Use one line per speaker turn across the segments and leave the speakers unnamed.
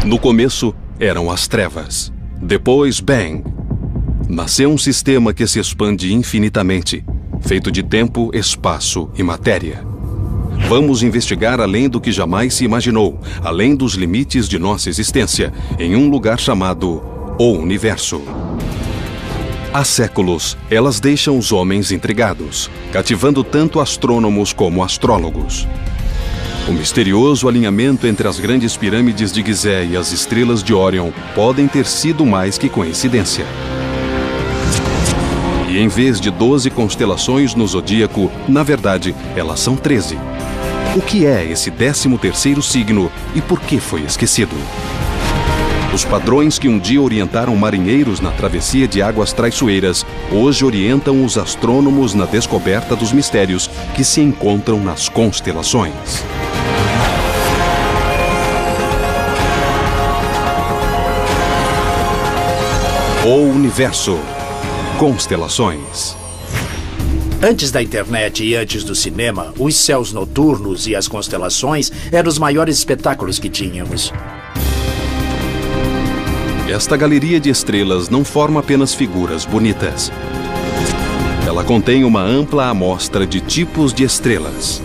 No começo, eram as trevas. Depois, Bang. Nasceu um sistema que se expande infinitamente, feito de tempo, espaço e matéria. Vamos investigar além do que jamais se imaginou, além dos limites de nossa existência, em um lugar chamado O Universo. Há séculos, elas deixam os homens intrigados, cativando tanto astrônomos como astrólogos. O misterioso alinhamento entre as grandes pirâmides de Gizé e as estrelas de Órion podem ter sido mais que coincidência. E em vez de 12 constelações no zodíaco, na verdade, elas são 13. O que é esse 13º signo e por que foi esquecido? Os padrões que um dia orientaram marinheiros na travessia de águas traiçoeiras, hoje orientam os astrônomos na descoberta dos mistérios que se encontram nas constelações. O Universo. Constelações.
Antes da internet e antes do cinema, os céus noturnos e as constelações eram os maiores espetáculos que tínhamos.
Esta galeria de estrelas não forma apenas figuras bonitas. Ela contém uma ampla amostra de tipos de estrelas.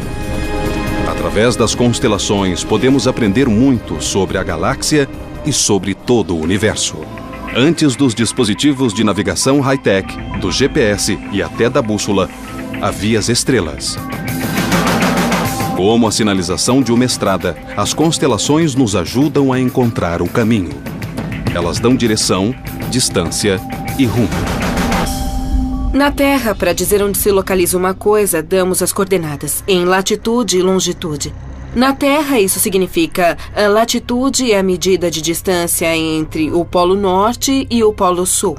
Através das constelações, podemos aprender muito sobre a galáxia e sobre todo o universo. Antes dos dispositivos de navegação high-tech, do GPS e até da bússola, havia as estrelas. Como a sinalização de uma estrada, as constelações nos ajudam a encontrar o caminho. Elas dão direção, distância e rumo.
Na Terra, para dizer onde se localiza uma coisa, damos as coordenadas, em latitude e longitude. Na Terra, isso significa a latitude é a medida de distância entre o Polo Norte e o Polo Sul.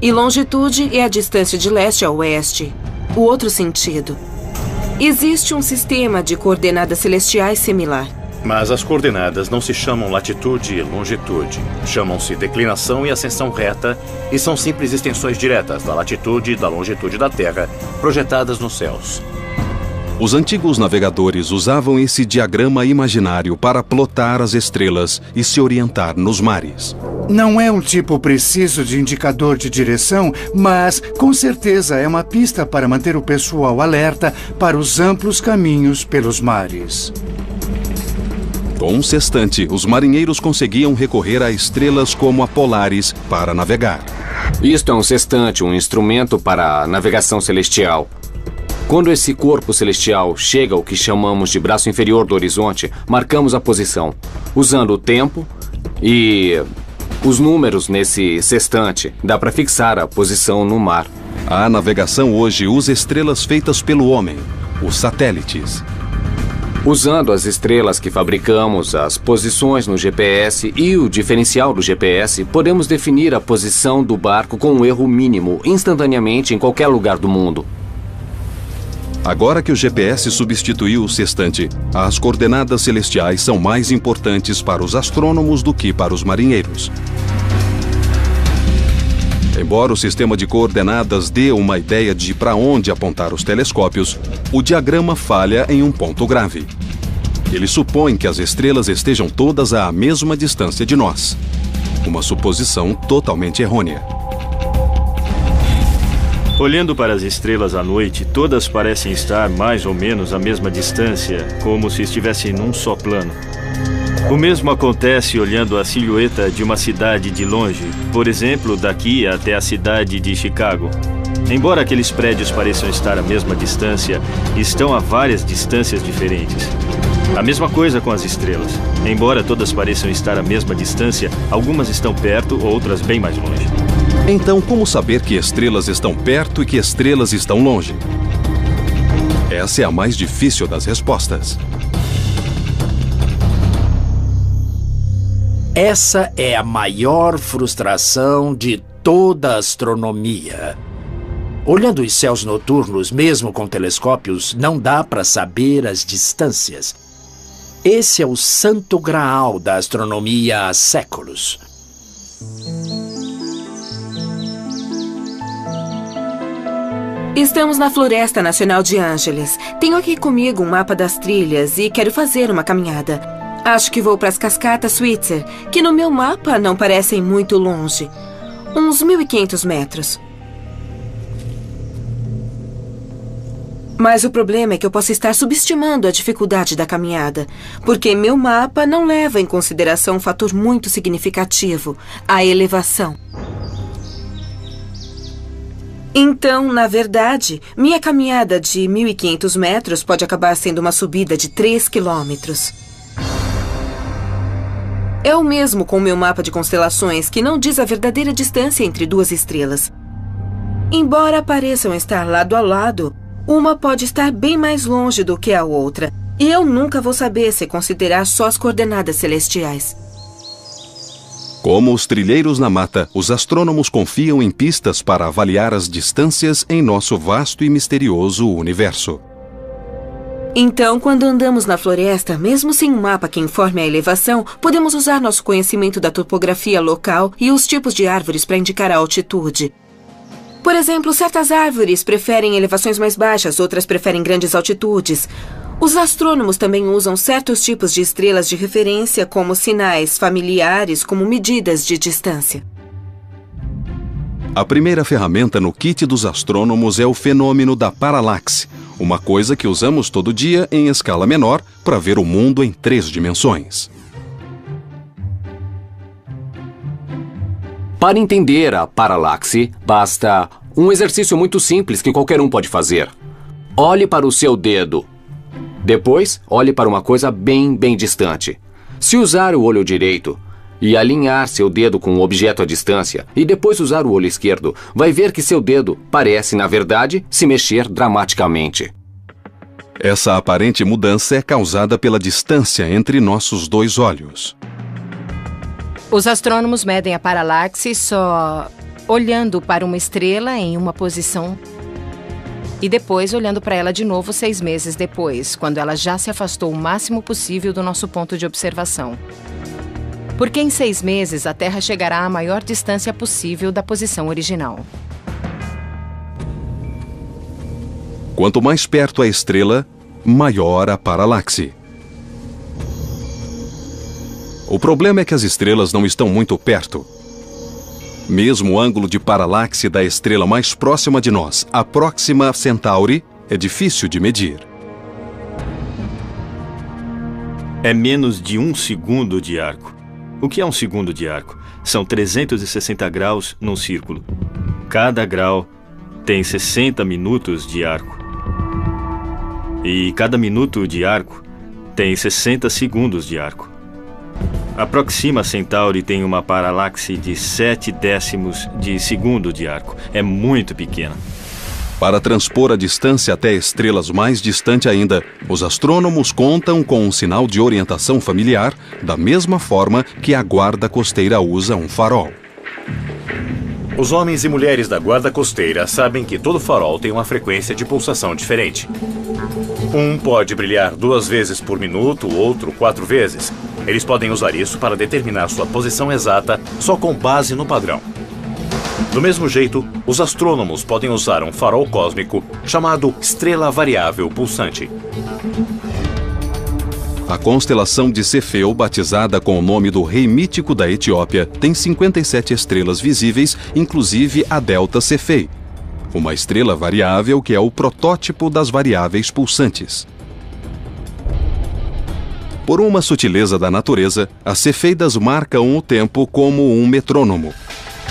E longitude é a distância de leste a oeste. O outro sentido. Existe um sistema de coordenadas celestiais similar.
Mas as coordenadas não se chamam latitude e longitude. Chamam-se declinação e ascensão reta e são simples extensões diretas da latitude e da longitude da Terra, projetadas nos céus.
Os antigos navegadores usavam esse diagrama imaginário para plotar as estrelas e se orientar nos mares.
Não é um tipo preciso de indicador de direção, mas com certeza é uma pista para manter o pessoal alerta para os amplos caminhos pelos mares.
Com um sextante, os marinheiros conseguiam recorrer a estrelas como a Polaris para navegar.
Isto é um sextante, um instrumento para a navegação celestial. Quando esse corpo celestial chega ao que chamamos de braço inferior do horizonte, marcamos a posição, usando o tempo e os números nesse sextante. Dá para fixar a posição no mar.
A navegação hoje usa estrelas feitas pelo homem, os satélites.
Usando as estrelas que fabricamos, as posições no GPS e o diferencial do GPS, podemos definir a posição do barco com um erro mínimo, instantaneamente em qualquer lugar do mundo.
Agora que o GPS substituiu o sextante, as coordenadas celestiais são mais importantes para os astrônomos do que para os marinheiros. Embora o sistema de coordenadas dê uma ideia de para onde apontar os telescópios, o diagrama falha em um ponto grave. Ele supõe que as estrelas estejam todas à mesma distância de nós. Uma suposição totalmente errônea.
Olhando para as estrelas à noite, todas parecem estar mais ou menos à mesma distância, como se estivessem num só plano. O mesmo acontece olhando a silhueta de uma cidade de longe, por exemplo, daqui até a cidade de Chicago. Embora aqueles prédios pareçam estar à mesma distância, estão a várias distâncias diferentes. A mesma coisa com as estrelas. Embora todas pareçam estar à mesma distância, algumas estão perto, outras bem mais longe.
Então, como saber que estrelas estão perto e que estrelas estão longe? Essa é a mais difícil das respostas.
Essa é a maior frustração de toda a astronomia. Olhando os céus noturnos, mesmo com telescópios, não dá para saber as distâncias. Esse é o santo graal da astronomia há séculos.
Estamos na Floresta Nacional de Angeles. Tenho aqui comigo um mapa das trilhas e quero fazer uma caminhada. Acho que vou para as cascatas Switzer, que no meu mapa não parecem muito longe. Uns 1.500 metros. Mas o problema é que eu posso estar subestimando a dificuldade da caminhada, porque meu mapa não leva em consideração um fator muito significativo, a elevação. Então, na verdade, minha caminhada de 1.500 metros pode acabar sendo uma subida de 3 quilômetros. É o mesmo com o meu mapa de constelações, que não diz a verdadeira distância entre duas estrelas. Embora pareçam estar lado a lado, uma pode estar bem mais longe do que a outra, e eu nunca vou saber se considerar só as coordenadas celestiais.
Como os trilheiros na mata, os astrônomos confiam em pistas para avaliar as distâncias em nosso vasto e misterioso universo.
Então, quando andamos na floresta, mesmo sem um mapa que informe a elevação, podemos usar nosso conhecimento da topografia local e os tipos de árvores para indicar a altitude. Por exemplo, certas árvores preferem elevações mais baixas, outras preferem grandes altitudes. Os astrônomos também usam certos tipos de estrelas de referência como sinais familiares, como medidas de distância.
A primeira ferramenta no kit dos astrônomos é o fenômeno da paralaxe, uma coisa que usamos todo dia em escala menor para ver o mundo em 3 dimensões.
Para entender a paralaxe, basta um exercício muito simples que qualquer um pode fazer. Olhe para o seu dedo. Depois, olhe para uma coisa bem distante. Se usar o olho direito e alinhar seu dedo com um objeto à distância, e depois usar o olho esquerdo, vai ver que seu dedo parece, na verdade, se mexer dramaticamente.
Essa aparente mudança é causada pela distância entre nossos 2 olhos.
Os astrônomos medem a paralaxe só olhando para uma estrela em uma posição e depois olhando para ela de novo 6 meses depois, quando ela já se afastou o máximo possível do nosso ponto de observação. Porque em 6 meses a Terra chegará à maior distância possível da posição original.
Quanto mais perto a estrela, maior a paralaxe. O problema é que as estrelas não estão muito perto. Mesmo o ângulo de paralaxe da estrela mais próxima de nós, a Próxima Centauri, é difícil de medir.
É menos de 1 segundo de arco. O que é 1 segundo de arco? São 360 graus num círculo. Cada grau tem 60 minutos de arco. E cada minuto de arco tem 60 segundos de arco. A Próxima Centauri tem uma paralaxe de 0,7 de segundo de arco. É muito pequena.
Para transpor a distância até estrelas mais distantes ainda, os astrônomos contam com um sinal de orientação familiar, da mesma forma que a guarda costeira usa um farol.
Os homens e mulheres da guarda costeira sabem que todo farol tem uma frequência de pulsação diferente. Um pode brilhar 2 vezes por minuto, o outro 4 vezes. Eles podem usar isso para determinar sua posição exata só com base no padrão. Do mesmo jeito, os astrônomos podem usar um farol cósmico chamado estrela variável pulsante.
A constelação de Cefeu, batizada com o nome do rei mítico da Etiópia, tem 57 estrelas visíveis, inclusive a Delta Cephei, uma estrela variável que é o protótipo das variáveis pulsantes. Por uma sutileza da natureza, as cefeidas marcam o tempo como um metrônomo.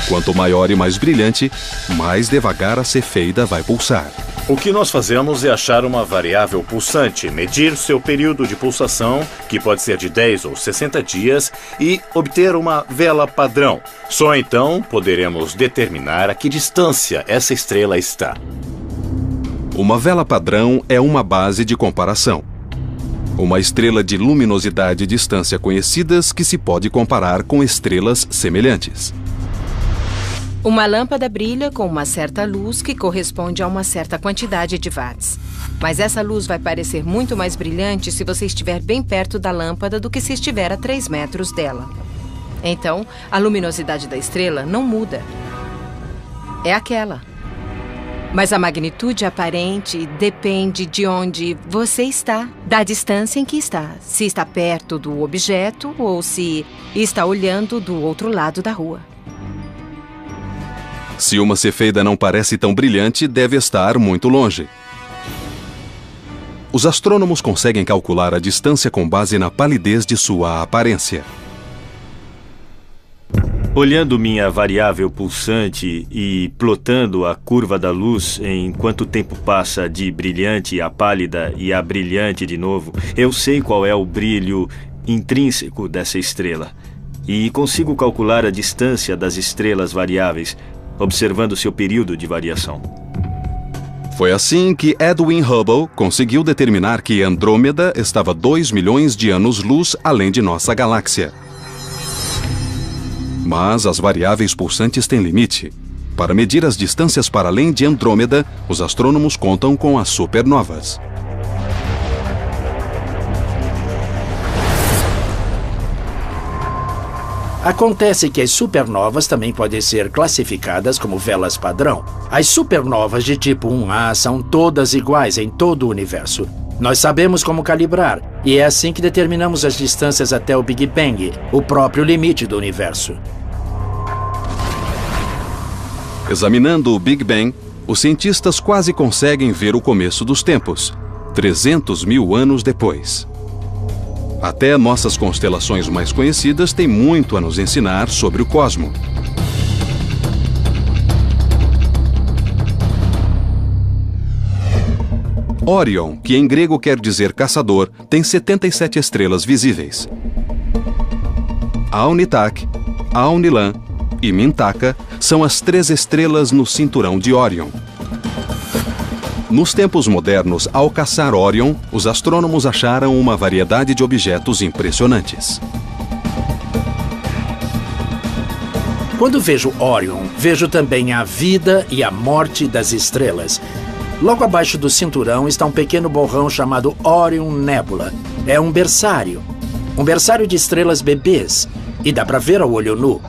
Quanto maior e mais brilhante, mais devagar a cefeida vai pulsar.
O que nós fazemos é achar uma variável pulsante, medir seu período de pulsação, que pode ser de 10 ou 60 dias, e obter uma vela padrão. Só então poderemos determinar a que distância essa estrela está.
Uma vela padrão é uma base de comparação. Uma estrela de luminosidade e distância conhecidas que se pode comparar com estrelas semelhantes.
Uma lâmpada brilha com uma certa luz que corresponde a uma certa quantidade de watts. Mas essa luz vai parecer muito mais brilhante se você estiver bem perto da lâmpada do que se estiver a 3 metros dela. Então, a luminosidade da estrela não muda. É aquela. Mas a magnitude aparente depende de onde você está, da distância em que está. Se está perto do objeto ou se está olhando do outro lado da rua.
Se uma cefeida não parece tão brilhante, deve estar muito longe. Os astrônomos conseguem calcular a distância com base na palidez de sua aparência.
Olhando minha variável pulsante e plotando a curva da luz em quanto tempo passa de brilhante a pálida e a brilhante de novo, eu sei qual é o brilho intrínseco dessa estrela. E consigo calcular a distância das estrelas variáveis, observando seu período de variação.
Foi assim que Edwin Hubble conseguiu determinar que Andrômeda estava 2 milhões de anos-luz além de nossa galáxia. Mas as variáveis pulsantes têm limite. Para medir as distâncias para além de Andrômeda, os astrônomos contam com as supernovas.
Acontece que as supernovas também podem ser classificadas como velas padrão. As supernovas de tipo 1A são todas iguais em todo o universo. Nós sabemos como calibrar, e é assim que determinamos as distâncias até o Big Bang, o próprio limite do universo.
Examinando o Big Bang, os cientistas quase conseguem ver o começo dos tempos, 300 mil anos depois. Até nossas constelações mais conhecidas têm muito a nos ensinar sobre o cosmos. Órion, que em grego quer dizer caçador, tem 77 estrelas visíveis. Alnitak, Alnilam e Mintaka são as 3 estrelas no cinturão de Órion. Nos tempos modernos, ao caçar Órion, os astrônomos acharam uma variedade de objetos impressionantes.
Quando vejo Órion, vejo também a vida e a morte das estrelas. Logo abaixo do cinturão está um pequeno borrão chamado Orion Nebula. É um berçário de estrelas bebês, e dá para ver ao olho nu.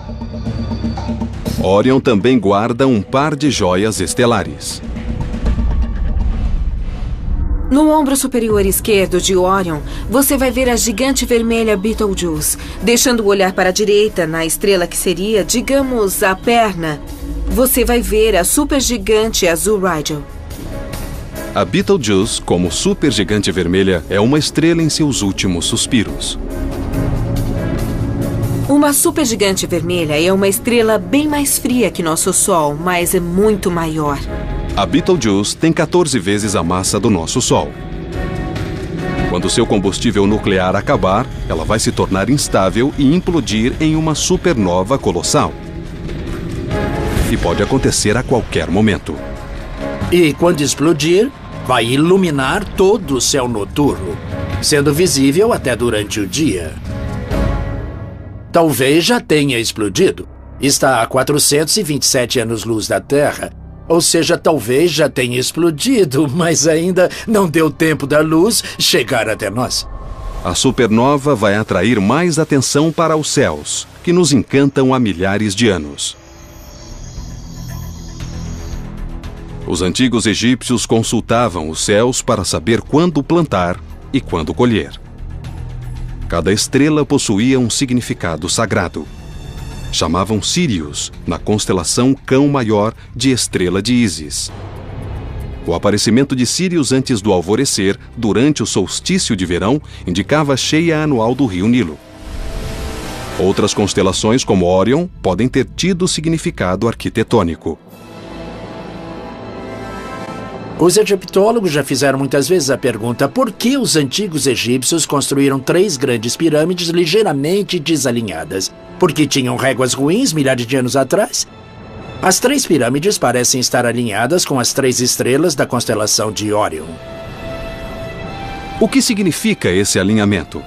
Órion também guarda um par de joias estelares.
No ombro superior esquerdo de Órion, você vai ver a gigante vermelha Betelgeuse. Deixando o olhar para a direita, na estrela que seria, digamos, a perna, você vai ver a supergigante azul Rigel.
A Betelgeuse, como supergigante vermelha, é uma estrela em seus últimos suspiros.
Uma supergigante vermelha é uma estrela bem mais fria que nosso Sol, mas é muito maior.
A Betelgeuse tem 14 vezes a massa do nosso Sol. Quando seu combustível nuclear acabar, ela vai se tornar instável e implodir em uma supernova colossal. E pode acontecer a qualquer momento.
E quando explodir, vai iluminar todo o céu noturno, sendo visível até durante o dia. Talvez já tenha explodido. Está a 427 anos-luz da Terra. Ou seja, talvez já tenha explodido, mas ainda não deu tempo da luz chegar até nós.
A supernova vai atrair mais atenção para os céus, que nos encantam há milhares de anos. Os antigos egípcios consultavam os céus para saber quando plantar e quando colher. Cada estrela possuía um significado sagrado. Chamavam Sírius, na constelação Cão Maior de Estrela de Ísis. O aparecimento de Sírius antes do alvorecer, durante o solstício de verão, indicava a cheia anual do rio Nilo. Outras constelações, como Órion, podem ter tido significado arquitetônico.
Os egiptólogos já fizeram muitas vezes a pergunta por que os antigos egípcios construíram 3 grandes pirâmides ligeiramente desalinhadas? Porque tinham réguas ruins milhares de anos atrás? As 3 pirâmides parecem estar alinhadas com as 3 estrelas da constelação de Órion.
O que significa esse alinhamento?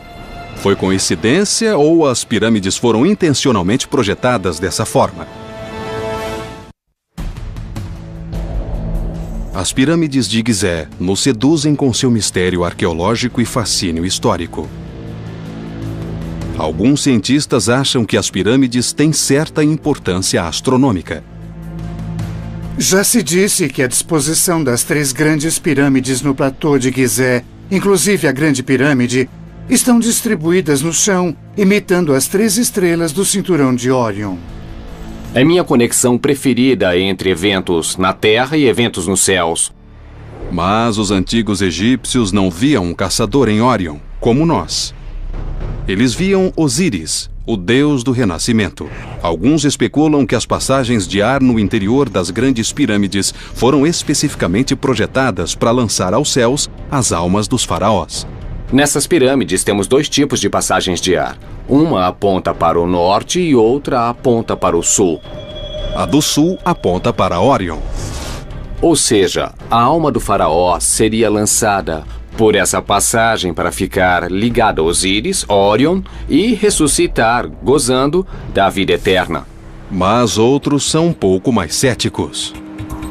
Foi coincidência ou as pirâmides foram intencionalmente projetadas dessa forma? As pirâmides de Gizé nos seduzem com seu mistério arqueológico e fascínio histórico. Alguns cientistas acham que as pirâmides têm certa importância astronômica.
Já se disse que a disposição das 3 grandes pirâmides no platô de Gizé, inclusive a Grande Pirâmide, estão distribuídas no chão, imitando as 3 estrelas do cinturão de Órion.
É minha conexão preferida entre eventos na Terra e eventos nos céus.
Mas os antigos egípcios não viam um caçador em Órion, como nós. Eles viam Osíris, o deus do renascimento. Alguns especulam que as passagens de ar no interior das grandes pirâmides foram especificamente projetadas para lançar aos céus as almas dos faraós.
Nessas pirâmides temos 2 tipos de passagens de ar. Uma aponta para o norte e outra aponta para o sul.
A do sul aponta para Órion.
Ou seja, a alma do faraó seria lançada por essa passagem para ficar ligada a Osíris, Órion e ressuscitar, gozando da vida eterna.
Mas outros são um pouco mais céticos.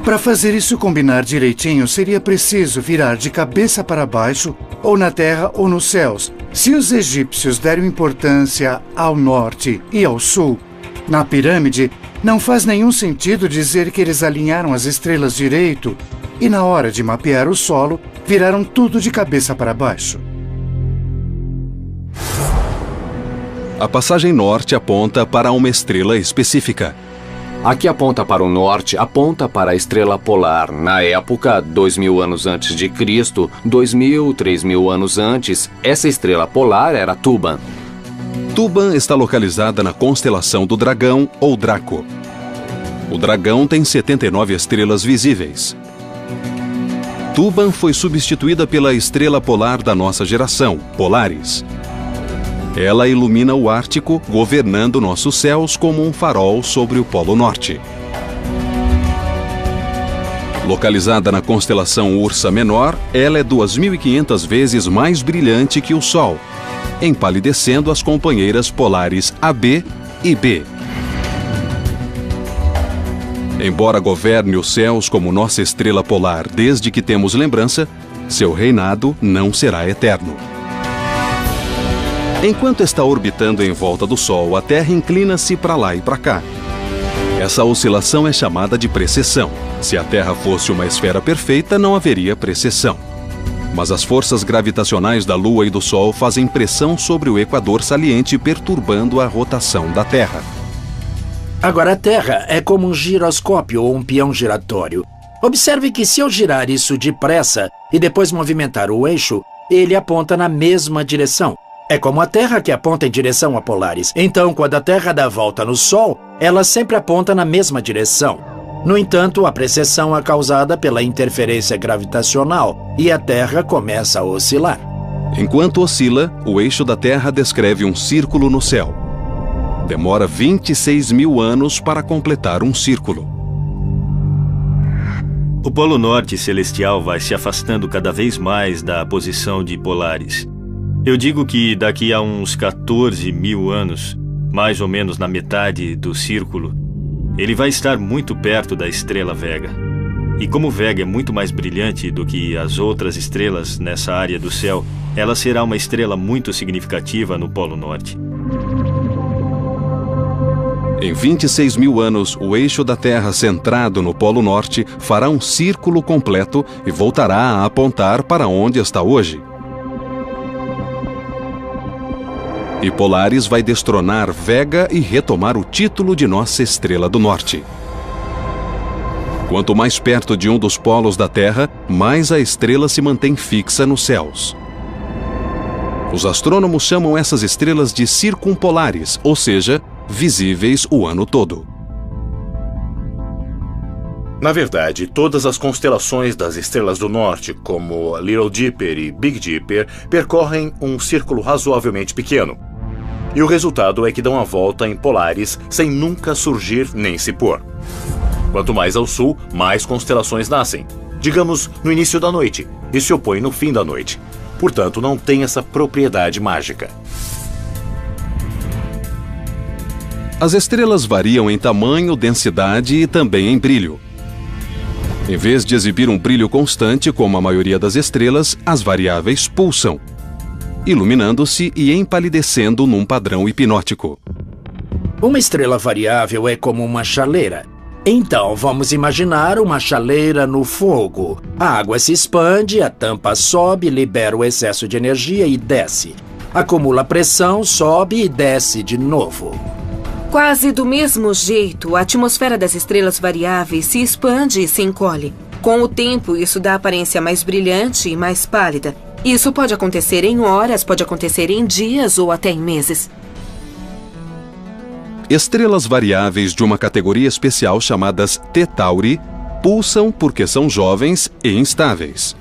Para fazer isso combinar direitinho, seria preciso virar de cabeça para baixo, ou na terra ou nos céus. Se os egípcios deram importância ao norte e ao sul, na pirâmide, não faz nenhum sentido dizer que eles alinharam as estrelas direito e, na hora de mapear o solo, viraram tudo de cabeça para baixo.
A passagem norte aponta para uma estrela específica.
Aqui aponta para o norte, aponta para a estrela polar. Na época, 2000 anos antes de Cristo, 2000, 3000 anos antes, essa estrela polar era Tuban.
Tuban está localizada na constelação do Dragão ou Draco. O Dragão tem 79 estrelas visíveis. Tuban foi substituída pela estrela polar da nossa geração, Polaris. Ela ilumina o Ártico, governando nossos céus como um farol sobre o Polo Norte. Localizada na constelação Ursa Menor, ela é 2.500 vezes mais brilhante que o Sol, empalidecendo as companheiras polares AB e B. Embora governe os céus como nossa estrela polar desde que temos lembrança, seu reinado não será eterno. Enquanto está orbitando em volta do Sol, a Terra inclina-se para lá e para cá. Essa oscilação é chamada de precessão. Se a Terra fosse uma esfera perfeita, não haveria precessão. Mas as forças gravitacionais da Lua e do Sol fazem pressão sobre o equador saliente, perturbando a rotação da Terra.
Agora, a Terra é como um giroscópio ou um peão giratório. Observe que se eu girar isso depressa e depois movimentar o eixo, ele aponta na mesma direção. É como a Terra que aponta em direção a Polaris. Então, quando a Terra dá volta no Sol, ela sempre aponta na mesma direção. No entanto, a precessão é causada pela interferência gravitacional e a Terra começa a oscilar.
Enquanto oscila, o eixo da Terra descreve um círculo no céu. Demora 26.000 anos para completar um círculo.
O Polo Norte celestial vai se afastando cada vez mais da posição de Polaris. Eu digo que daqui a uns 14.000 anos, mais ou menos na metade do círculo, ele vai estar muito perto da estrela Vega. E como Vega é muito mais brilhante do que as outras estrelas nessa área do céu, ela será uma estrela muito significativa no Polo Norte.
Em 26.000 anos, o eixo da Terra centrado no Polo Norte fará um círculo completo e voltará a apontar para onde está hoje. E Polaris vai destronar Vega e retomar o título de nossa estrela do norte. Quanto mais perto de um dos polos da Terra, mais a estrela se mantém fixa nos céus. Os astrônomos chamam essas estrelas de circumpolares, ou seja, visíveis o ano todo.
Na verdade, todas as constelações das estrelas do norte, como Little Dipper e Big Dipper, percorrem um círculo razoavelmente pequeno. E o resultado é que dão a volta em Polaris sem nunca surgir nem se pôr. Quanto mais ao sul, mais constelações nascem, digamos no início da noite, e se opõem no fim da noite. Portanto, não tem essa propriedade mágica.
As estrelas variam em tamanho, densidade e também em brilho. Em vez de exibir um brilho constante, como a maioria das estrelas, as variáveis pulsam, iluminando-se e empalidecendo num padrão hipnótico.
Uma estrela variável é como uma chaleira. Então, vamos imaginar uma chaleira no fogo. A água se expande, a tampa sobe, libera o excesso de energia e desce. Acumula pressão, sobe e desce de novo.
Quase do mesmo jeito, a atmosfera das estrelas variáveis se expande e se encolhe. Com o tempo, isso dá aparência mais brilhante e mais pálida. Isso pode acontecer em horas, pode acontecer em dias ou até em meses.
Estrelas variáveis de uma categoria especial chamadas T Tauri pulsam porque são jovens e instáveis.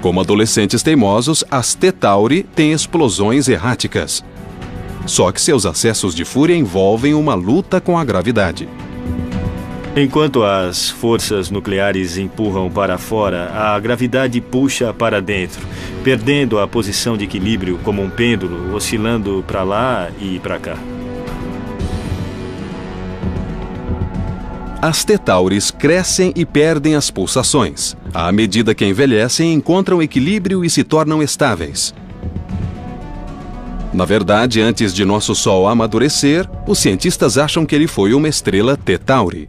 Como adolescentes teimosos, as T Tauri têm explosões erráticas. Só que seus acessos de fúria envolvem uma luta com a gravidade.
Enquanto as forças nucleares empurram para fora, a gravidade puxa para dentro, perdendo a posição de equilíbrio como um pêndulo, oscilando para lá e para cá.
As T Tauris crescem e perdem as pulsações. À medida que envelhecem, encontram equilíbrio e se tornam estáveis. Na verdade, antes de nosso Sol amadurecer, os cientistas acham que ele foi uma estrela T Tauri.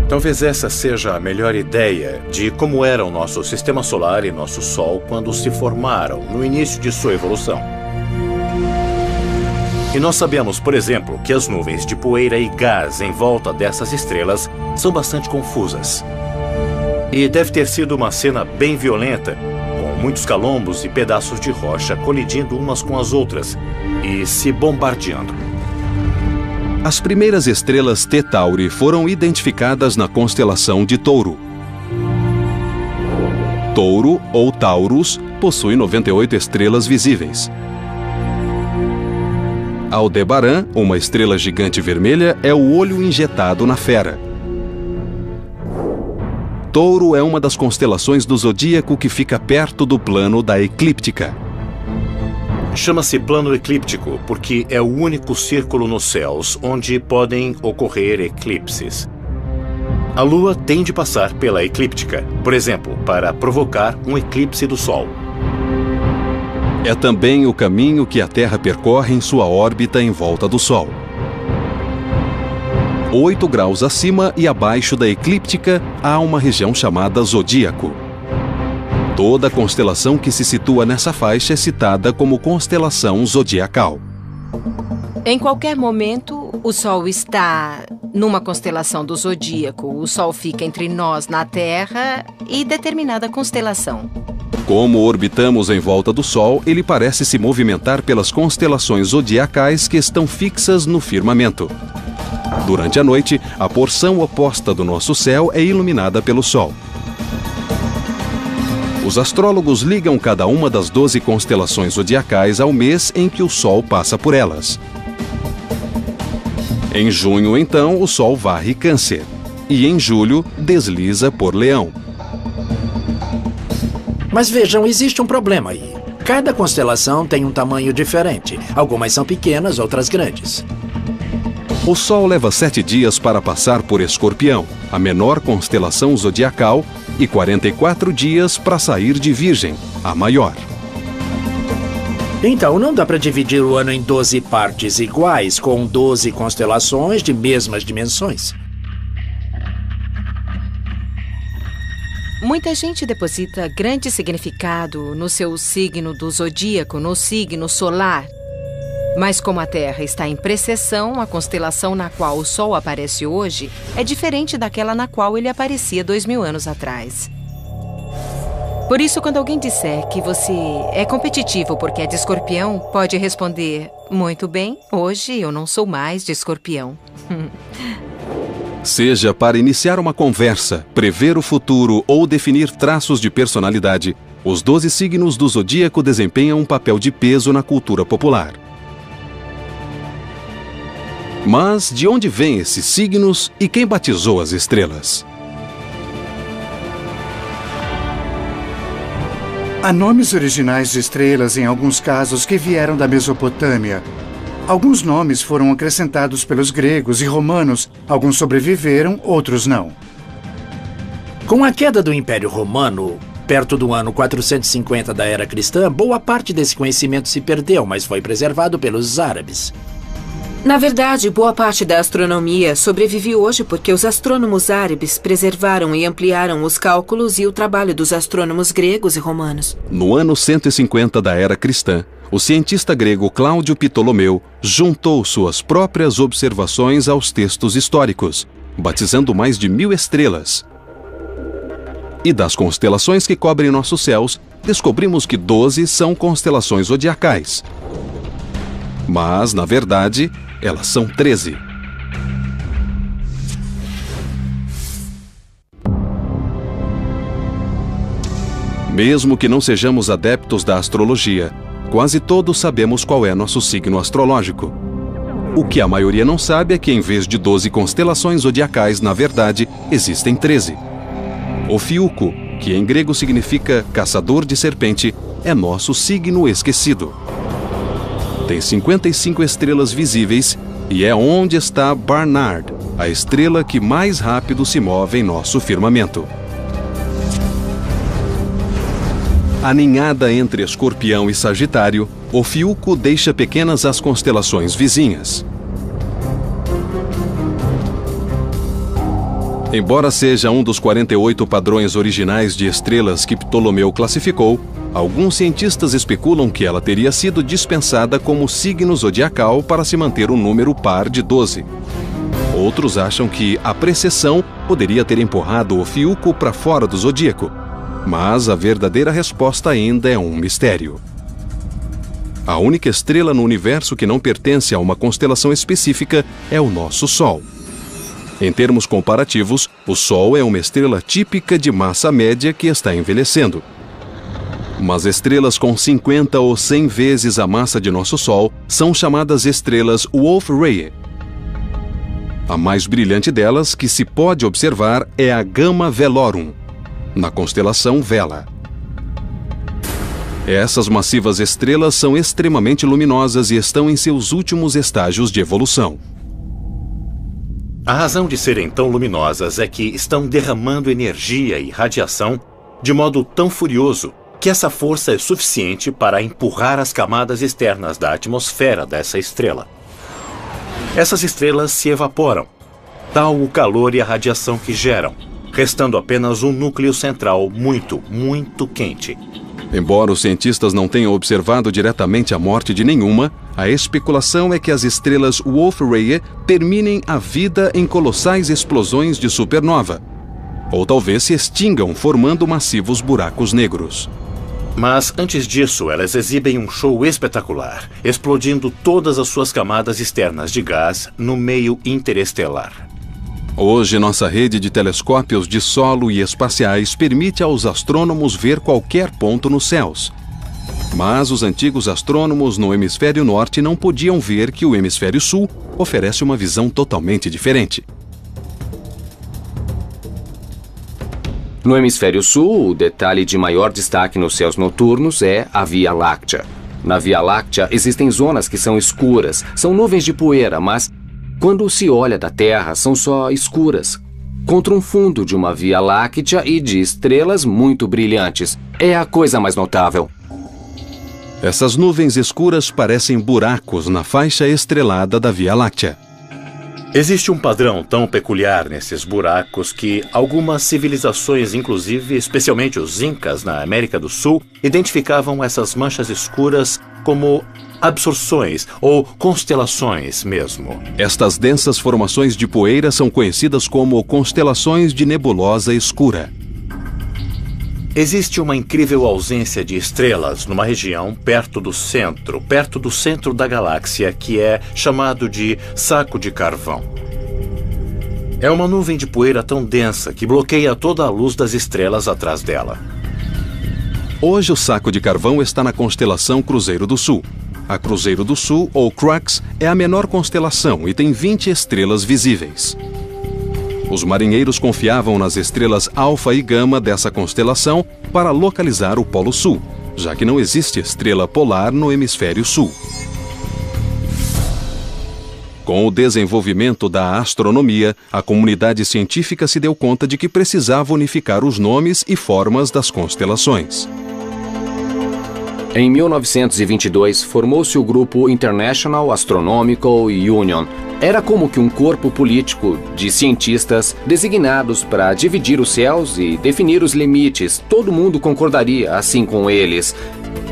Talvez essa seja a melhor ideia de como era o nosso sistema solar e nosso Sol quando se formaram no início de sua evolução. E nós sabemos, por exemplo, que as nuvens de poeira e gás em volta dessas estrelas são bastante confusas. E deve ter sido uma cena bem violenta, com muitos calombos e pedaços de rocha colidindo umas com as outras e se bombardeando.
As primeiras estrelas T Tauri foram identificadas na constelação de Touro. Touro, ou Taurus, possui 98 estrelas visíveis. Aldebaran, uma estrela gigante vermelha, é o olho injetado na fera. Touro é uma das constelações do zodíaco que fica perto do plano da eclíptica.
Chama-se plano eclíptico porque é o único círculo nos céus onde podem ocorrer eclipses. A Lua tem de passar pela eclíptica, por exemplo, para provocar um eclipse do Sol.
É também o caminho que a Terra percorre em sua órbita em volta do Sol. 8 graus acima e abaixo da eclíptica há uma região chamada zodíaco. Toda constelação que se situa nessa faixa é citada como constelação zodiacal.
Em qualquer momento, o Sol está numa constelação do zodíaco. O Sol fica entre nós na Terra e determinada constelação.
Como orbitamos em volta do Sol, ele parece se movimentar pelas constelações zodiacais que estão fixas no firmamento. Durante a noite, a porção oposta do nosso céu é iluminada pelo Sol. Os astrólogos ligam cada uma das 12 constelações zodiacais ao mês em que o Sol passa por elas. Em junho, então, o Sol varre Câncer. E em julho, desliza por Leão.
Mas vejam, existe um problema aí. Cada constelação tem um tamanho diferente. Algumas são pequenas, outras grandes.
O Sol leva 7 dias para passar por Escorpião, a menor constelação zodiacal, e 44 dias para sair de Virgem, a maior.
Então, não dá para dividir o ano em 12 partes iguais, com 12 constelações de mesmas dimensões.
Muita gente deposita grande significado no seu signo do zodíaco, no signo solar. Mas como a Terra está em precessão, a constelação na qual o Sol aparece hoje é diferente daquela na qual ele aparecia 2000 anos atrás. Por isso, quando alguém disser que você é competitivo porque é de Escorpião, pode responder: muito bem, hoje eu não sou mais de Escorpião.
Seja para iniciar uma conversa, prever o futuro ou definir traços de personalidade, os 12 signos do zodíaco desempenham um papel de peso na cultura popular. Mas de onde vêm esses signos e quem batizou as estrelas?
Há nomes originais de estrelas em alguns casos que vieram da Mesopotâmia. Alguns nomes foram acrescentados pelos gregos e romanos. Alguns sobreviveram, outros não.
Com a queda do Império Romano, perto do ano 450 da Era Cristã, boa parte desse conhecimento se perdeu, mas foi preservado pelos árabes.
Na verdade, boa parte da astronomia sobrevive hoje porque os astrônomos árabes preservaram e ampliaram os cálculos e o trabalho dos astrônomos gregos e romanos.
No ano 150 da era cristã, o cientista grego Cláudio Ptolomeu juntou suas próprias observações aos textos históricos, batizando mais de 1000 estrelas. E das constelações que cobrem nossos céus, descobrimos que 12 são constelações zodiacais. Mas, na verdade, elas são 13. Mesmo que não sejamos adeptos da astrologia, quase todos sabemos qual é nosso signo astrológico. O que a maioria não sabe é que, em vez de 12 constelações zodiacais, na verdade, existem 13. Ofiuco, que em grego significa caçador de serpente, é nosso signo esquecido. Tem 55 estrelas visíveis e é onde está Barnard, a estrela que mais rápido se move em nosso firmamento. Aninhada entre Escorpião e Sagitário, Ofiuco deixa pequenas as constelações vizinhas. Embora seja um dos 48 padrões originais de estrelas que Ptolomeu classificou, alguns cientistas especulam que ela teria sido dispensada como signo zodiacal para se manter um número par de 12. Outros acham que a precessão poderia ter empurrado Ofiuco para fora do zodíaco, mas a verdadeira resposta ainda é um mistério. A única estrela no universo que não pertence a uma constelação específica é o nosso Sol. Em termos comparativos, o Sol é uma estrela típica de massa média que está envelhecendo. Mas estrelas com 50 ou 100 vezes a massa de nosso Sol são chamadas estrelas Wolf-Rayet. A mais brilhante delas, que se pode observar, é a Gamma Velorum, na constelação Vela. Essas massivas estrelas são extremamente luminosas e estão em seus últimos estágios de evolução.
A razão de serem tão luminosas é que estão derramando energia e radiação de modo tão furioso que essa força é suficiente para empurrar as camadas externas da atmosfera dessa estrela. Essas estrelas se evaporam, tal o calor e a radiação que geram, restando apenas um núcleo central muito, muito quente.
Embora os cientistas não tenham observado diretamente a morte de nenhuma, a especulação é que as estrelas Wolf-Rayet terminem a vida em colossais explosões de supernova, ou talvez se extingam formando massivos buracos negros.
Mas antes disso, elas exibem um show espetacular, explodindo todas as suas camadas externas de gás no meio interestelar.
Hoje, nossa rede de telescópios de solo e espaciais permite aos astrônomos ver qualquer ponto nos céus. Mas os antigos astrônomos no hemisfério norte não podiam ver que o hemisfério sul oferece uma visão totalmente diferente.
No hemisfério sul, o detalhe de maior destaque nos céus noturnos é a Via Láctea. Na Via Láctea existem zonas que são escuras, são nuvens de poeira, mas quando se olha da Terra são só escuras, contra um fundo de uma Via Láctea e de estrelas muito brilhantes. É a coisa mais notável.
Essas nuvens escuras parecem buracos na faixa estrelada da Via Láctea.
Existe um padrão tão peculiar nesses buracos que algumas civilizações, inclusive especialmente os Incas na América do Sul, identificavam essas manchas escuras como absorções ou constelações mesmo.
Estas densas formações de poeira são conhecidas como constelações de nebulosa escura.
Existe uma incrível ausência de estrelas numa região perto do centro da galáxia, que é chamado de saco de carvão. É uma nuvem de poeira tão densa que bloqueia toda a luz das estrelas atrás dela.
Hoje o saco de carvão está na constelação Cruzeiro do Sul. A Cruzeiro do Sul, ou Crux, é a menor constelação e tem 20 estrelas visíveis. Os marinheiros confiavam nas estrelas Alfa e Gama dessa constelação para localizar o Polo Sul, já que não existe estrela polar no hemisfério sul. Com o desenvolvimento da astronomia, a comunidade científica se deu conta de que precisava unificar os nomes e formas das constelações.
Em 1922, formou-se o grupo International Astronomical Union. Era como que um corpo político de cientistas designados para dividir os céus e definir os limites. Todo mundo concordaria assim com eles.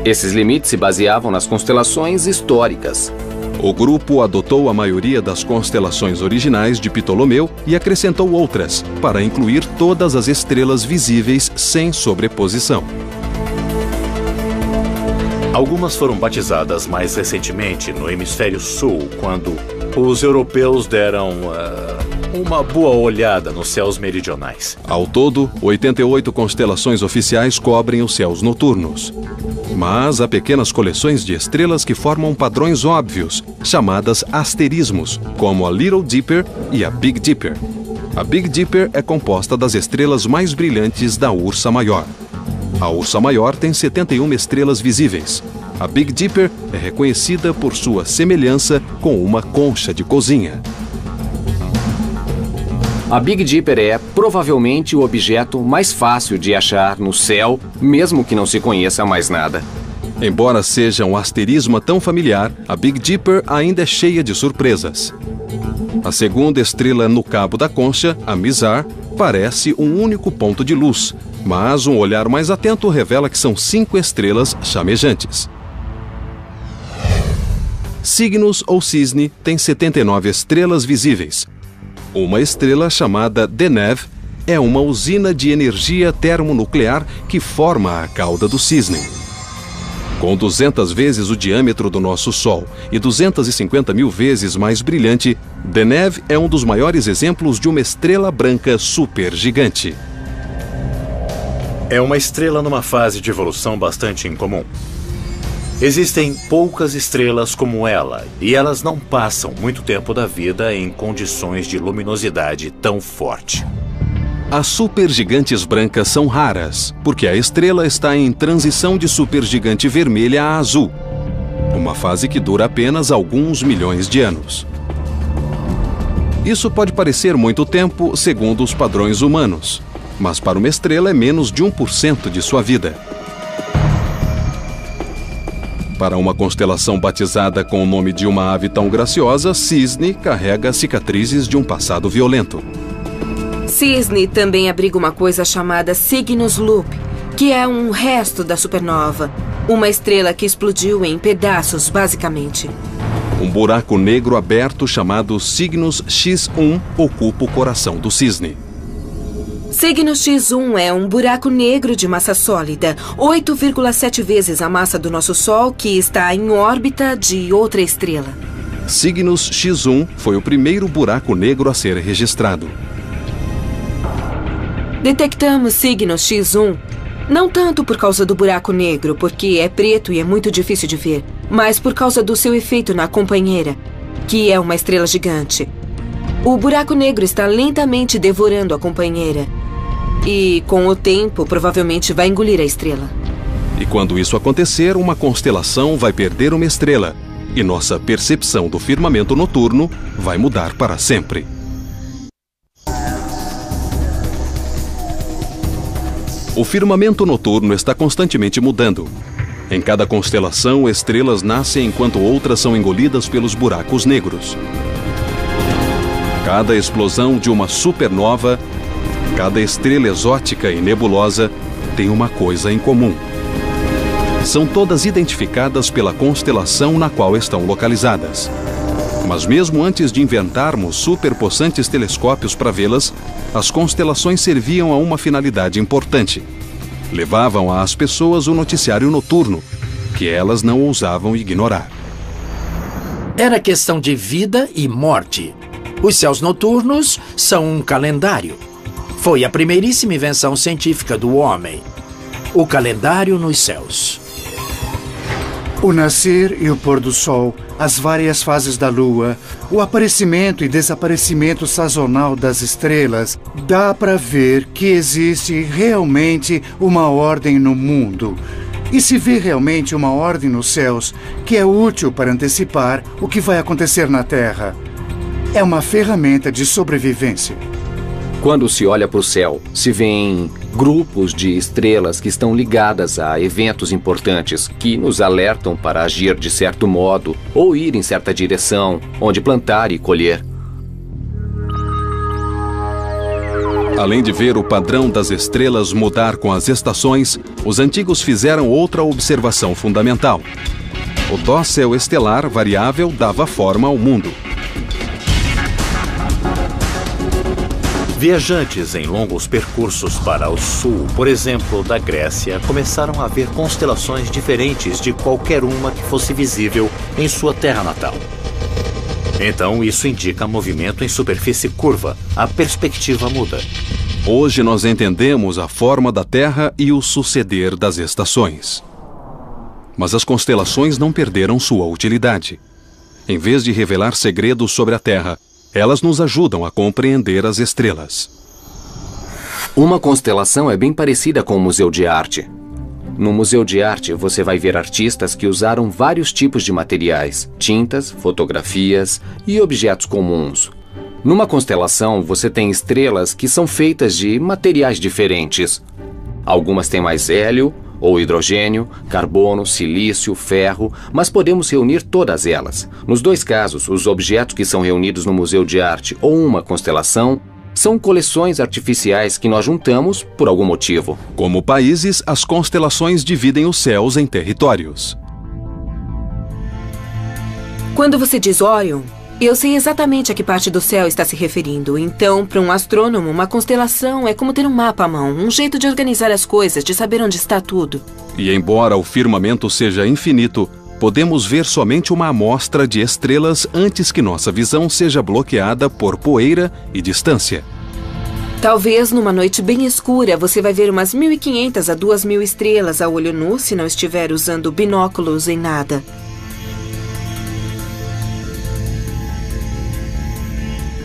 Esses limites se baseavam nas constelações históricas.
O grupo adotou a maioria das constelações originais de Ptolomeu e acrescentou outras, para incluir todas as estrelas visíveis sem sobreposição.
Algumas foram batizadas mais recentemente no hemisfério sul, quando os europeus deram uma boa olhada nos céus meridionais.
Ao todo, 88 constelações oficiais cobrem os céus noturnos. Mas há pequenas coleções de estrelas que formam padrões óbvios, chamadas asterismos, como a Little Dipper e a Big Dipper. A Big Dipper é composta das estrelas mais brilhantes da Ursa Maior. A Ursa Maior tem 71 estrelas visíveis. A Big Dipper é reconhecida por sua semelhança com uma concha de cozinha.
A Big Dipper é, provavelmente, o objeto mais fácil de achar no céu, mesmo que não se conheça mais nada.
Embora seja um asterismo tão familiar, a Big Dipper ainda é cheia de surpresas. A segunda estrela no cabo da concha, a Mizar, parece um único ponto de luz, mas um olhar mais atento revela que são 5 estrelas chamejantes. Cygnus ou Cisne tem 79 estrelas visíveis. Uma estrela chamada Deneb é uma usina de energia termonuclear que forma a cauda do cisne. Com 200 vezes o diâmetro do nosso Sol e 250 mil vezes mais brilhante, Deneb é um dos maiores exemplos de uma estrela branca supergigante.
É uma estrela numa fase de evolução bastante incomum. Existem poucas estrelas como ela, e elas não passam muito tempo da vida em condições de luminosidade tão forte.
As supergigantes brancas são raras, porque a estrela está em transição de supergigante vermelha a azul, uma fase que dura apenas alguns milhões de anos. Isso pode parecer muito tempo segundo os padrões humanos, mas para uma estrela é menos de 1% de sua vida. Para uma constelação batizada com o nome de uma ave tão graciosa, Cisne carrega cicatrizes de um passado violento.
Cisne também abriga uma coisa chamada Cygnus Loop, que é um resto da supernova, uma estrela que explodiu em pedaços, basicamente.
Um buraco negro aberto chamado Cygnus X1 ocupa o coração do Cisne.
Cygnus X1 é um buraco negro de massa sólida, 8,7 vezes a massa do nosso Sol, que está em órbita de outra estrela.
Cygnus X1 foi o primeiro buraco negro a ser registrado.
Detectamos Cygnus X1 não tanto por causa do buraco negro, porque é preto e é muito difícil de ver, mas por causa do seu efeito na companheira, que é uma estrela gigante. O buraco negro está lentamente devorando a companheira. E, com o tempo, provavelmente vai engolir a estrela.
E quando isso acontecer, uma constelação vai perder uma estrela. E nossa percepção do firmamento noturno vai mudar para sempre. O firmamento noturno está constantemente mudando. Em cada constelação, estrelas nascem enquanto outras são engolidas pelos buracos negros. Cada explosão de uma supernova, cada estrela exótica e nebulosa tem uma coisa em comum. São todas identificadas pela constelação na qual estão localizadas. Mas mesmo antes de inventarmos superpossantes telescópios para vê-las, as constelações serviam a uma finalidade importante. Levavam às pessoas o noticiário noturno, que elas não ousavam ignorar.
Era questão de vida e morte. Os céus noturnos são um calendário. Foi a primeiríssima invenção científica do homem. O calendário nos céus.
O nascer e o pôr do sol, as várias fases da lua, o aparecimento e desaparecimento sazonal das estrelas, dá para ver que existe realmente uma ordem no mundo. E se vê realmente uma ordem nos céus que é útil para antecipar o que vai acontecer na Terra. É uma ferramenta de sobrevivência.
Quando se olha para o céu, se vêem grupos de estrelas que estão ligadas a eventos importantes que nos alertam para agir de certo modo ou ir em certa direção, onde plantar e colher.
Além de ver o padrão das estrelas mudar com as estações, os antigos fizeram outra observação fundamental. O dócil estelar variável dava forma ao mundo.
Viajantes em longos percursos para o sul, por exemplo, da Grécia, começaram a ver constelações diferentes de qualquer uma que fosse visível em sua terra natal. Então, isso indica movimento em superfície curva. A perspectiva muda.
Hoje nós entendemos a forma da Terra e o suceder das estações. Mas as constelações não perderam sua utilidade. Em vez de revelar segredos sobre a Terra, elas nos ajudam a compreender as estrelas.
Uma constelação é bem parecida com um museu de arte. No museu de arte, você vai ver artistas que usaram vários tipos de materiais, tintas, fotografias e objetos comuns. Numa constelação, você tem estrelas que são feitas de materiais diferentes. Algumas têm mais hélio ou hidrogênio, carbono, silício, ferro, mas podemos reunir todas elas. Nos dois casos, os objetos que são reunidos no museu de arte ou uma constelação são coleções artificiais que nós juntamos por algum motivo.
Como países, as constelações dividem os céus em territórios.
Quando você diz Órion, eu sei exatamente a que parte do céu está se referindo. Então, para um astrônomo, uma constelação é como ter um mapa à mão, um jeito de organizar as coisas, de saber onde está tudo.
E embora o firmamento seja infinito, podemos ver somente uma amostra de estrelas antes que nossa visão seja bloqueada por poeira e distância.
Talvez numa noite bem escura você vai ver umas 1.500 a 2.000 estrelas a olho nu se não estiver usando binóculos em nada.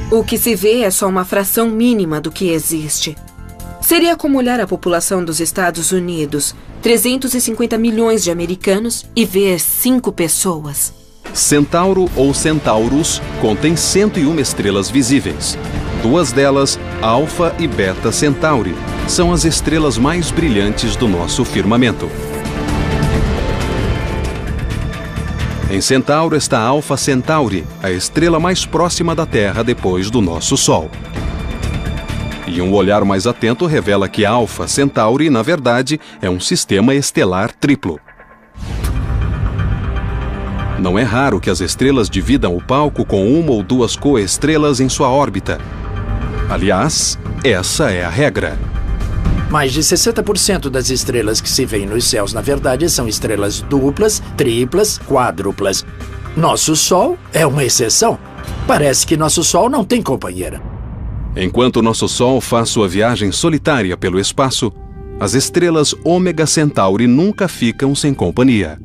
O que se vê é só uma fração mínima do que existe. Seria como olhar a população dos Estados Unidos, 350 milhões de americanos, e ver 5 pessoas.
Centauro ou Centaurus contém 101 estrelas visíveis. 2 delas, Alfa e Beta Centauri, são as estrelas mais brilhantes do nosso firmamento. Em Centauro está Alfa Centauri, a estrela mais próxima da Terra depois do nosso Sol. E um olhar mais atento revela que Alfa Centauri, na verdade, é um sistema estelar triplo. Não é raro que as estrelas dividam o palco com 1 ou 2 coestrelas em sua órbita. Aliás, essa é a regra.
Mais de 60% das estrelas que se veem nos céus, na verdade, são estrelas duplas, triplas, quádruplas. Nosso Sol é uma exceção. Parece que nosso Sol não tem companheira.
Enquanto nosso Sol faz sua viagem solitária pelo espaço, as estrelas Ômega Centauri nunca ficam sem companhia.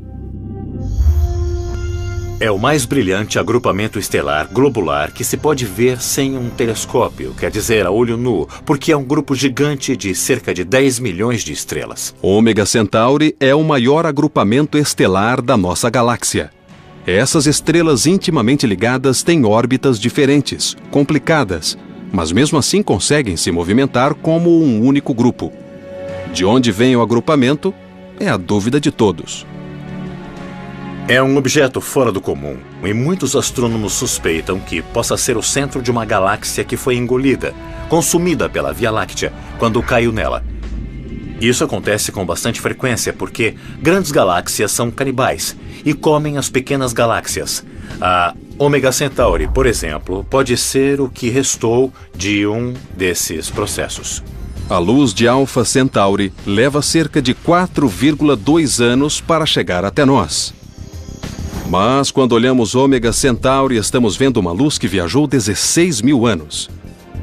É o mais brilhante agrupamento estelar globular que se pode ver sem um telescópio, quer dizer, a olho nu, porque é um grupo gigante de cerca de 10 milhões de estrelas.
Ômega Centauri é o maior agrupamento estelar da nossa galáxia. Essas estrelas intimamente ligadas têm órbitas diferentes, complicadas, mas mesmo assim conseguem se movimentar como um único grupo. De onde vem o agrupamento é a dúvida de todos.
É um objeto fora do comum, e muitos astrônomos suspeitam que possa ser o centro de uma galáxia que foi engolida, consumida pela Via Láctea, quando caiu nela. Isso acontece com bastante frequência porque grandes galáxias são canibais e comem as pequenas galáxias. A Ômega Centauri, por exemplo, pode ser o que restou de um desses processos.
A luz de Alfa Centauri leva cerca de 4,2 anos para chegar até nós. Mas quando olhamos Ômega Centauri, estamos vendo uma luz que viajou 16 mil anos.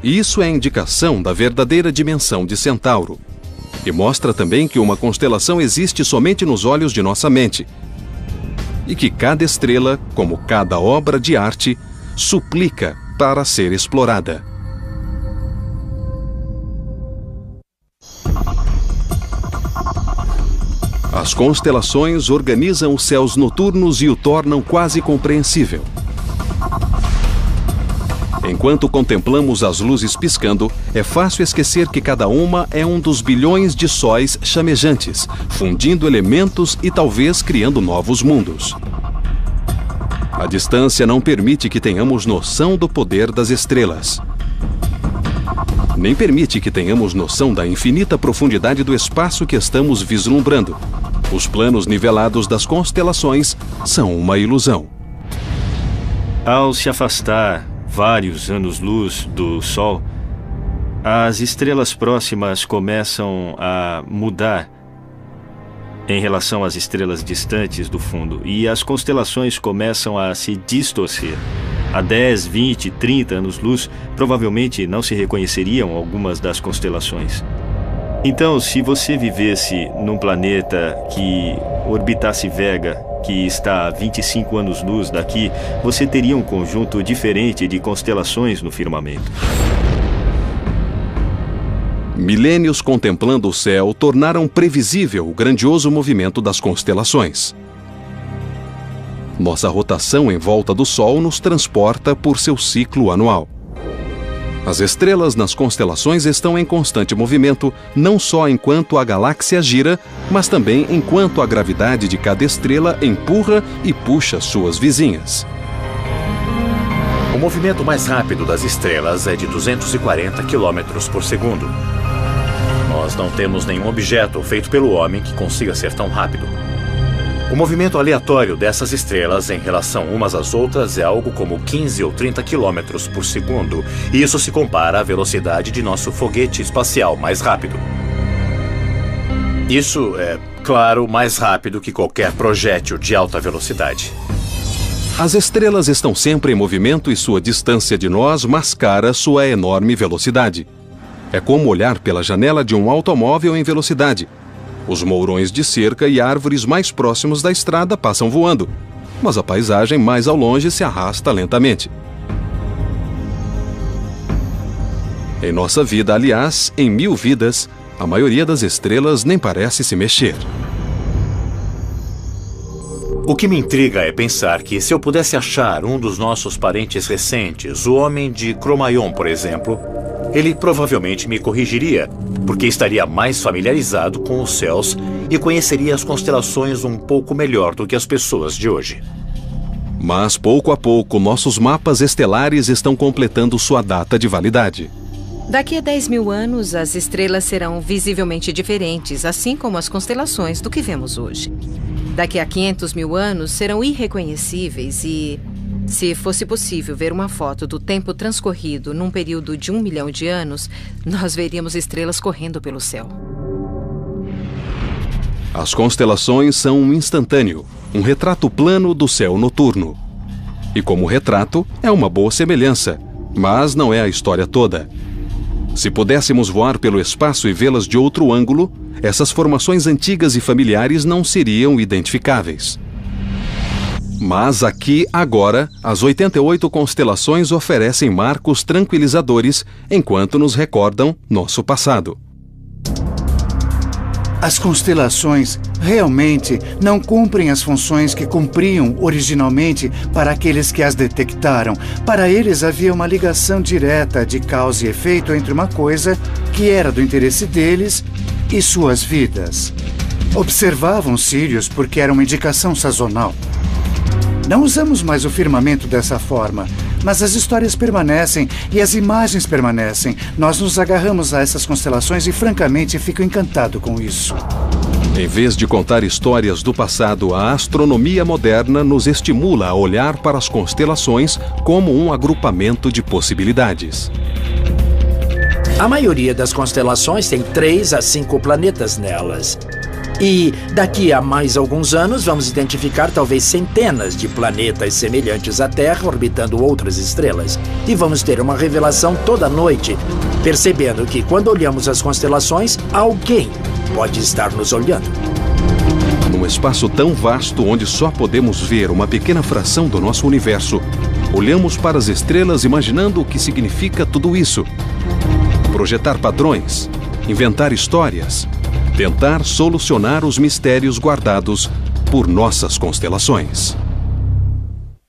Isso é indicação da verdadeira dimensão de Centauro. E mostra também que uma constelação existe somente nos olhos de nossa mente. E que cada estrela, como cada obra de arte, suplica para ser explorada. As constelações organizam os céus noturnos e o tornam quase compreensível. Enquanto contemplamos as luzes piscando, é fácil esquecer que cada uma é um dos bilhões de sóis chamejantes, fundindo elementos e talvez criando novos mundos. A distância não permite que tenhamos noção do poder das estrelas. Nem permite que tenhamos noção da infinita profundidade do espaço que estamos vislumbrando. Os planos nivelados das constelações são uma ilusão.
Ao se afastar vários anos-luz do Sol, as estrelas próximas começam a mudar em relação às estrelas distantes do fundo, e as constelações começam a se distorcer. Há 10, 20, 30 anos-luz, provavelmente não se reconheceriam algumas das constelações. Então, se você vivesse num planeta que orbitasse Vega, que está a 25 anos-luz daqui, você teria um conjunto diferente de constelações no firmamento.
Milênios contemplando o céu tornaram previsível o grandioso movimento das constelações. Nossa rotação em volta do Sol nos transporta por seu ciclo anual. As estrelas nas constelações estão em constante movimento, não só enquanto a galáxia gira, mas também enquanto a gravidade de cada estrela empurra e puxa suas vizinhas.
O movimento mais rápido das estrelas é de 240 km por segundo. Nós não temos nenhum objeto feito pelo homem que consiga ser tão rápido. O movimento aleatório dessas estrelas em relação umas às outras é algo como 15 ou 30 km por segundo, e isso se compara à velocidade de nosso foguete espacial mais rápido. Isso é, claro, mais rápido que qualquer projétil de alta velocidade.
As estrelas estão sempre em movimento e sua distância de nós mascara sua enorme velocidade. É como olhar pela janela de um automóvel em velocidade. Os mourões de cerca e árvores mais próximos da estrada passam voando, mas a paisagem mais ao longe se arrasta lentamente. Em nossa vida, aliás, em 1000 vidas, a maioria das estrelas nem parece se mexer.
O que me intriga é pensar que, se eu pudesse achar um dos nossos parentes recentes, o homem de Cro-Magnon, por exemplo, ele provavelmente me corrigiria, porque estaria mais familiarizado com os céus e conheceria as constelações um pouco melhor do que as pessoas de hoje.
Mas, pouco a pouco, nossos mapas estelares estão completando sua data de validade.
Daqui a 10.000 anos, as estrelas serão visivelmente diferentes, assim como as constelações do que vemos hoje. Daqui a 500.000 anos, serão irreconhecíveis e, se fosse possível ver uma foto do tempo transcorrido num período de 1 milhão de anos, nós veríamos estrelas correndo pelo céu.
As constelações são um instantâneo, um retrato plano do céu noturno. E como retrato, é uma boa semelhança, mas não é a história toda. Se pudéssemos voar pelo espaço e vê-las de outro ângulo, essas formações antigas e familiares não seriam identificáveis. Mas aqui, agora, as 88 constelações oferecem marcos tranquilizadores enquanto nos recordam nosso passado.
As constelações realmente não cumprem as funções que cumpriam originalmente para aqueles que as detectaram. Para eles havia uma ligação direta de causa e efeito entre uma coisa que era do interesse deles e suas vidas. Observavam Sírius porque era uma indicação sazonal. Não usamos mais o firmamento dessa forma, mas as histórias permanecem e as imagens permanecem. Nós nos agarramos a essas constelações e, francamente, fico encantado com isso.
Em vez de contar histórias do passado, a astronomia moderna nos estimula a olhar para as constelações como um agrupamento de possibilidades.
A maioria das constelações tem 3 a 5 planetas nelas. E daqui a mais alguns anos vamos identificar talvez centenas de planetas semelhantes à Terra orbitando outras estrelas. E vamos ter uma revelação toda noite, percebendo que quando olhamos as constelações, alguém pode estar nos olhando.
Num espaço tão vasto onde só podemos ver uma pequena fração do nosso universo, olhamos para as estrelas imaginando o que significa tudo isso. Projetar padrões, inventar histórias, tentar solucionar os mistérios guardados por nossas constelações.